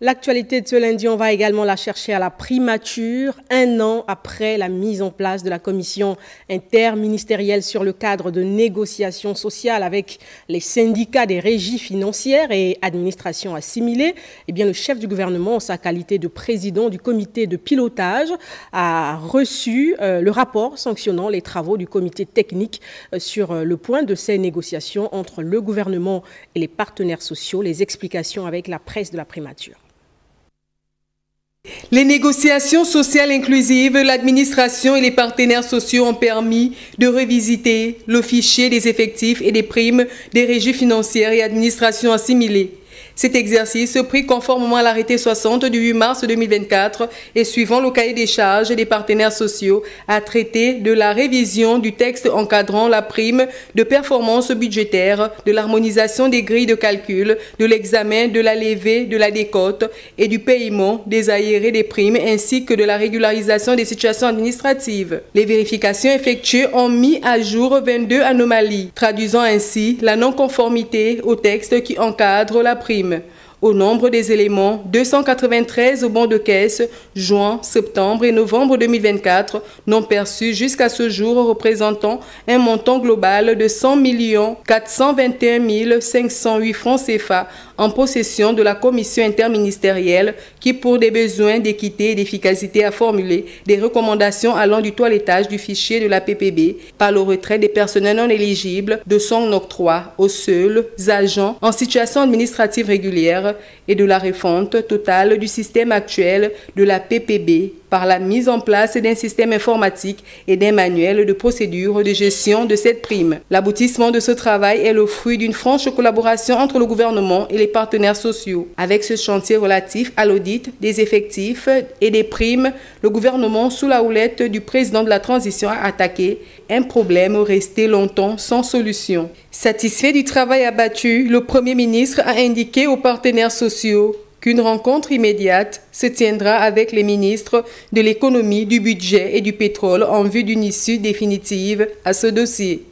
L'actualité de ce lundi, on va également la chercher à la primature, un an après la mise en place de la commission interministérielle sur le cadre de négociation sociale avec les syndicats des régies financières et administrations assimilées. Eh bien, le chef du gouvernement, en sa qualité de président du comité de pilotage, a reçu le rapport sanctionnant les travaux du comité technique sur le point de ces négociations entre le gouvernement et les partenaires sociaux. Les explications avec la presse de la primature. Les négociations sociales inclusives, l'administration et les partenaires sociaux ont permis de revisiter le fichier des effectifs et des primes des régies financières et administrations assimilées. Cet exercice, pris conformément à l'arrêté 60 du 8 mars 2024 et suivant le cahier des charges des partenaires sociaux, a traité de la révision du texte encadrant la prime de performance budgétaire, de l'harmonisation des grilles de calcul, de l'examen de la levée de la décote et du paiement des arriérés des primes ainsi que de la régularisation des situations administratives. Les vérifications effectuées ont mis à jour 22 anomalies, traduisant ainsi la non-conformité au texte qui encadre la prime. Au nombre des éléments, 293 bons de caisse, juin, septembre et novembre 2024, non perçus jusqu'à ce jour, représentant un montant global de 100 421 508 francs CFA en possession de la commission interministérielle qui, pour des besoins d'équité et d'efficacité, a formulé des recommandations allant du toilettage du fichier de la PPB par le retrait des personnels non éligibles de son octroi aux seuls agents en situation administrative régulière et de la refonte totale du système actuel de la PPB par la mise en place d'un système informatique et d'un manuel de procédure de gestion de cette prime. L'aboutissement de ce travail est le fruit d'une franche collaboration entre le gouvernement et les partenaires sociaux. Avec ce chantier relatif à l'audit des effectifs et des primes, le gouvernement, sous la houlette du président de la transition, a attaqué un problème resté longtemps sans solution. Satisfait du travail abattu, le Premier ministre a indiqué aux partenaires sociaux qu'une rencontre immédiate se tiendra avec les ministres de l'économie, du budget et du pétrole en vue d'une issue définitive à ce dossier.